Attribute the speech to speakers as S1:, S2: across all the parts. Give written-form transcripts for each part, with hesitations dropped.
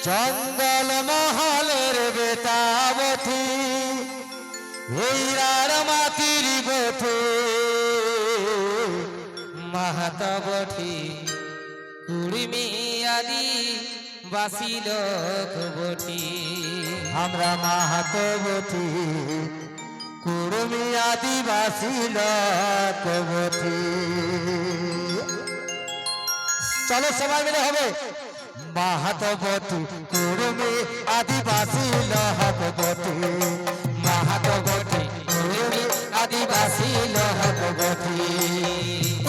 S1: জঙ্গল মহলের বেতাবতী হীরার মাটির বটে মাহাতো বটি কুড়মি আদি বাসি লোক বটি আমরা মাহাতো বটি কুড়মি আদিবাসী লোক বটি। চলো সবাই মিলে হবে মাহাতো বটি কুড়মি আদিবাসী লোক বটি মাহাতো বটি কুড়মি আদিবাসী লোক বটি।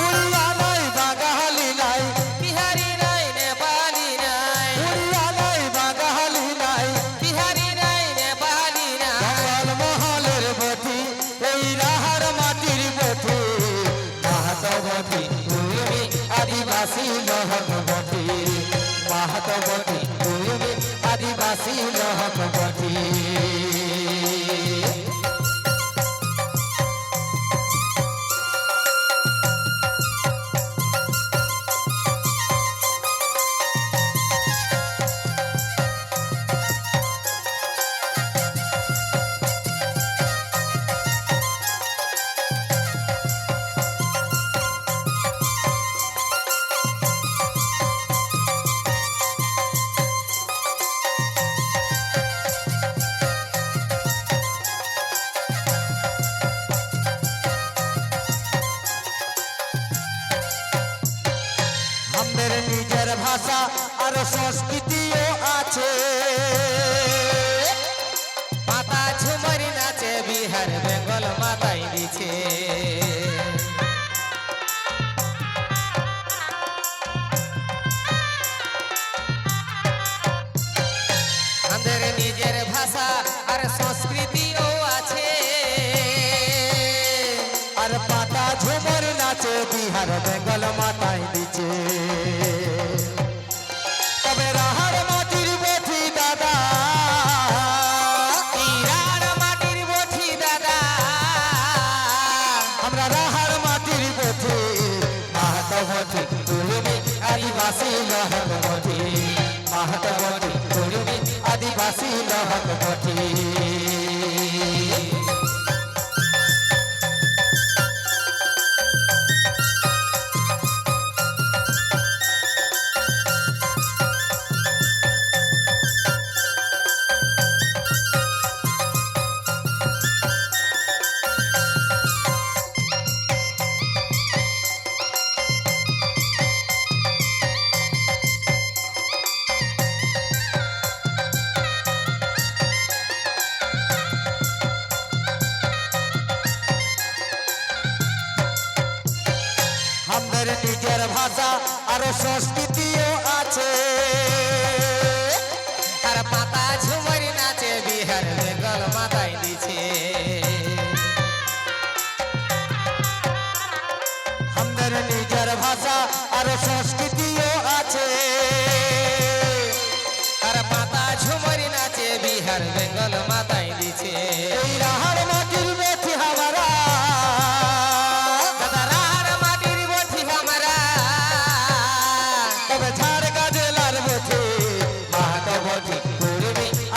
S1: উড়িয়া নাই বাঙালি নাই বিহারি নাই নেপালি নাই উড়িয়া নাই বাঙালি নাই বিহারি নাই নেপালি নাই জঙ্গল মহলের বটি এই রাহার মাটির বটি মাহাতো বটি কুড়মি আদিবাসী লোক বটি মাহাতো বটি কুড়মি আদিবাসী লোক বটি। আমাদের নিজের ভাষা আর সংস্কৃতিও আছে পাতা ঝুমরি নাচে বিহার বেঙ্গল মাতাই দিছে আমাদের নিজের ভাষা আর সংস্কৃতিও আছে আর পাতা ঝুমর নাচে বিহার বেঙ্গল মাতাই দিছে। তবে রাহার মাটির বটি দাদা রাহার মাটির বটি দাদা আমরা রাহার মাটির বটি মাহাতো বটি কুড়মি আদিবাসী লোক বটি মাহাতো বটি কুড়মি আদিবাসী লোক বটি। আমাদের নিজের ভাষা আর সংস্কৃতিও আছে আর পাতা ঝুমরি নাচে বিহার বেঙ্গল মাতাই দিছে। আমাদের নিজের ভাষা আর সংস্কৃতিও আছে আর পাতা ঝুমরি নাচে বিহার বেঙ্গল মাতাই দিছে। এই রাহার মাটির বেটি হামারা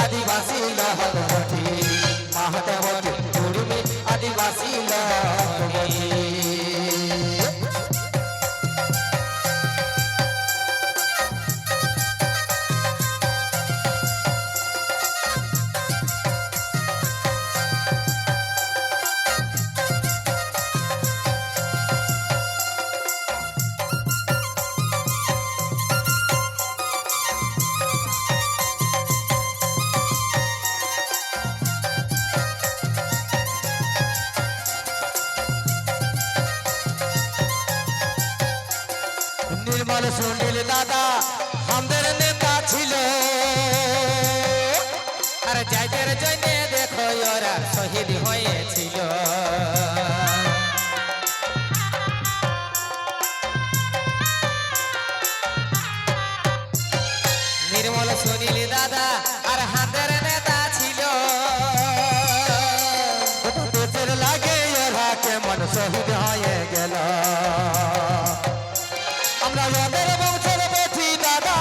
S1: আদিবাসী লোক বটি মাহাতো বটি কুড়মি আদিবাসী লোক বটি। নির্মল সুনীল দাদা আমাদের নেতা ছিল আর যাইদের জন্য দেখো ওরা শহীদ হয়েছিল। নির্মল সুনীল দাদা আর হাতের নেতা ছিল দেশের লাগে ওরা কেমন শহীদ হয়ে গেল। আমরা ওদের বংশের বটি দাদা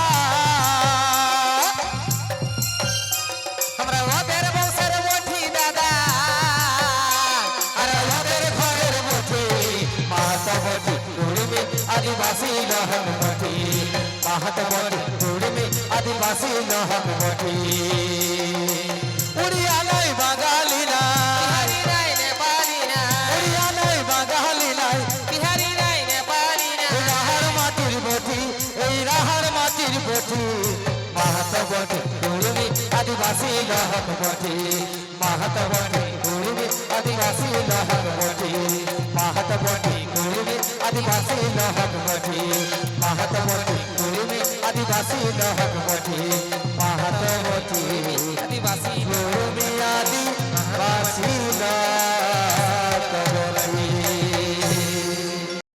S1: মাহাত বটে কুড়মি আদিবাসী লহক বটে উড়িয়া নাই বাঙালি নাই
S2: বিহারি নাই নেপালি নাই
S1: উড়িয়া নাই বাঙালি নাই
S2: বিহারি নাই নেপালি নাই
S1: রাহার মাটির বটি এই রাহার মাটির বটি মাহাত বটে কুড়মি আদিবাসী লহক বটে মাহাত বটে কুড়মি আদিবাসী লহক বটে মাহাত বটে কুড়মি আদিবাসী লহক বটে মাহাত বটে কুড়মি আদিবাসী লহক বটে